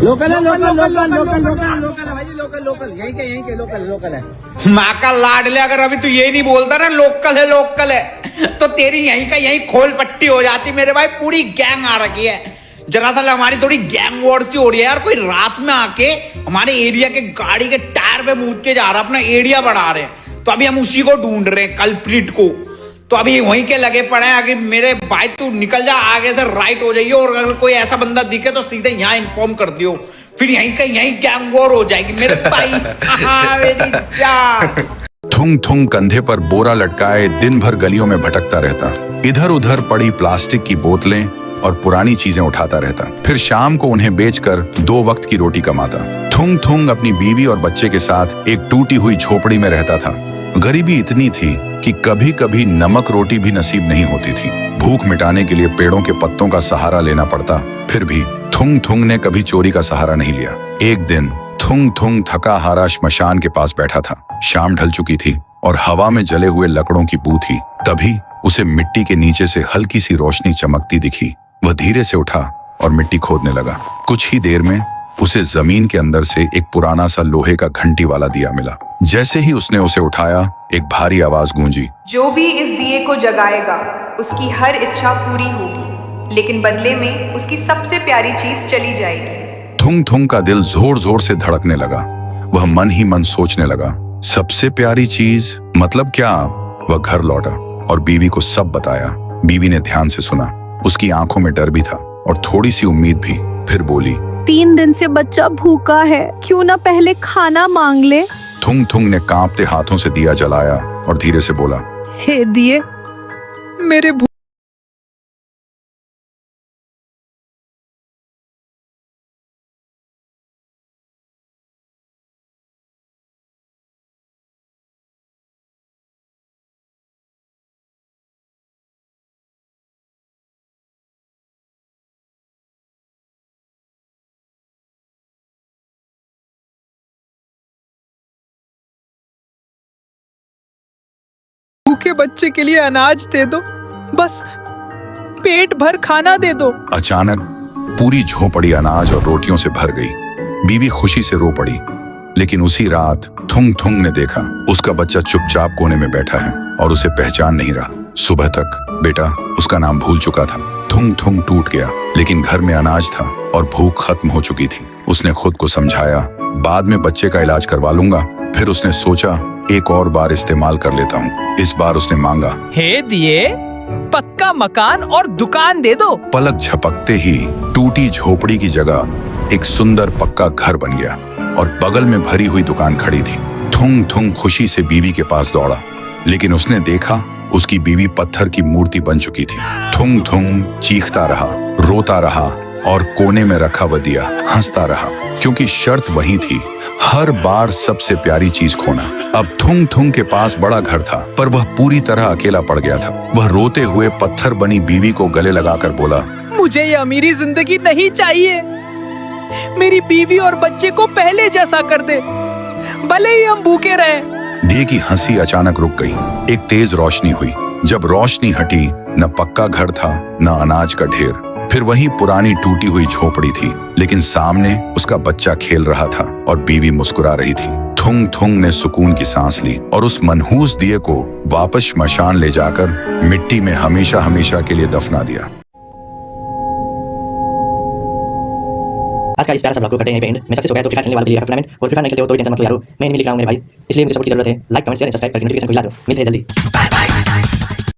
Local है, local local local local local है भाई, लोकल लोकल यहीं के लोकल लोकल है। माँ का लाडले, अगर अभी तू ये नहीं बोलता ना लोकल है तो तेरी यहीं का यहीं खोल पट्टी हो जाती मेरे भाई। पूरी गैंग आ रखी है, जरा सा हमारी थोड़ी गैंग वॉर सी हो रही है यार। कोई रात में आके हमारे एरिया के गाड़ी के टायर पे मूद के जा रहा है, अपना एरिया बढ़ा रहे हैं। तो अभी हम उसी को ढूंढ रहे हैं, कल्प्रिट को। तो अभी वहीं के लगे पड़े हैं कि मेरे भाई तू निकल जा, आगे से राइट हो जाइए, और अगर कोई ऐसा बंदा दिखे तो सीधे यहाँ इन्फॉर्म कर दियो, फिर यहीं का यहीं गैंग वॉर हो जाएगी मेरे भाई। मेरी जान। थुंग थुंग कंधे पर बोरा लटकाए दिन भर गलियों में भटकता रहता। इधर उधर पड़ी प्लास्टिक की बोतलें और पुरानी चीजें उठाता रहता। फिर शाम को उन्हें बेचकर 2 वक्त की रोटी कमाता। थुंग थुंग अपनी बीवी और बच्चे के साथ एक टूटी हुई झोपड़ी में रहता था। गरीबी इतनी थी कि कभी कभी नमक रोटी भी नसीब नहीं होती थी। भूख मिटाने के लिए पेड़ों के पत्तों का सहारा लेना पड़ता। फिर भी थुंग थुंग ने कभी चोरी का सहारा नहीं लिया। एक दिन थुंग थुंग थका हारा श्मशान के पास बैठा था। शाम ढल चुकी थी और हवा में जले हुए लकड़ों की बू थी। तभी उसे मिट्टी के नीचे से हल्की सी रोशनी चमकती दिखी। वह धीरे से उठा और मिट्टी खोदने लगा। कुछ ही देर में उसे जमीन के अंदर से एक पुराना सा लोहे का घंटी वाला दिया मिला। जैसे ही उसने उसे उठाया, एक भारी आवाज गूंजी, जो भी इस दिए को जगाएगा उसकी हर इच्छा पूरी होगी, लेकिन बदले में उसकी सबसे प्यारी चीज चली जाएगी। थुंग थुंग का दिल जोर जोर से धड़कने लगा। वह मन ही मन सोचने लगा, सबसे प्यारी चीज मतलब क्या? वह घर लौटा और बीवी को सब बताया। बीवी ने ध्यान से सुना। उसकी आंखों में डर भी था और थोड़ी सी उम्मीद भी। फिर बोली, 3 दिन से बच्चा भूखा है, क्यों ना पहले खाना मांग ले। थुंग थुंग ने कांपते हाथों से दिया जलाया और धीरे से बोला, हे दिए, मेरे भूखे बच्चे के लिए अनाज दे दो, बस पेट भर खाना दे दो। अचानक पूरी झोपड़ी अनाज और रोटियों से भर गई। बीवी खुशी से रो पड़ी। लेकिन उसी रात थुंग थुंग ने देखा, उसका बच्चा चुपचाप कोने में बैठा है और उसे पहचान नहीं रहा। सुबह तक बेटा उसका नाम भूल चुका था। थुंग थुंग टूट गया, लेकिन घर में अनाज था और भूख खत्म हो चुकी थी। उसने खुद को समझाया, बाद में बच्चे का इलाज करवा लूंगा। फिर उसने सोचा, एक और बार इस्तेमाल कर लेता हूँ। इस बार उसने मांगा, हे दिए, पक्का मकान और दुकान दे दो। पलक झपकते ही टूटी झोपड़ी की जगह एक सुंदर पक्का घर बन गया और बगल में भरी हुई दुकान खड़ी थी। थुंग थुंग खुशी से बीवी के पास दौड़ा, लेकिन उसने देखा उसकी बीवी पत्थर की मूर्ति बन चुकी थी। थुंग थुंग चीखता रहा, रोता रहा और कोने में रखा वह दिया हंसता रहा, क्योंकि शर्त वही थी, हर बार सबसे प्यारी चीज खोना। अब थुंग थुंग के पास बड़ा घर था, पर वह पूरी तरह अकेला पड़ गया था। वह रोते हुए पत्थर बनी बीवी को गले लगाकर बोला, मुझे ये अमीरी जिंदगी नहीं चाहिए। मेरी बीवी और बच्चे को पहले जैसा कर दे, भले ही हम भूखे रहे। दिए की हंसी अचानक रुक गई। एक तेज रोशनी हुई। जब रोशनी हटी, न पक्का घर था न अनाज का ढेर। फिर वही पुरानी टूटी हुई झोपड़ी थी, लेकिन सामने उसका बच्चा खेल रहा था और बीवी मुस्कुरा रही थी। थुंग थुंग ने सुकून की सांस ली और उस मनहूस दिए को वापस श्मशान ले जाकर मिट्टी में हमेशा हमेशा के लिए दफना दिया। आज का इस प्यारा सा ब्लॉग को करते हैं यहीं पे एंड। मैं सबसे सो गया तो फ्री फायर खेलने वाला प्लेयर टूर्नामेंट, और फ्री फायर नहीं खेलते हो तो टेंशन मत लो यारो, मैं नहीं लिख रहा हूं मेरे भाई। इसलिए मुझे सपोर्ट की जरूरत है। लाइक कमेंट शेयर सब्सक्राइब करके नोटिफिकेशन को हिला दो। मिलते हैं जल्दी। Bye bye.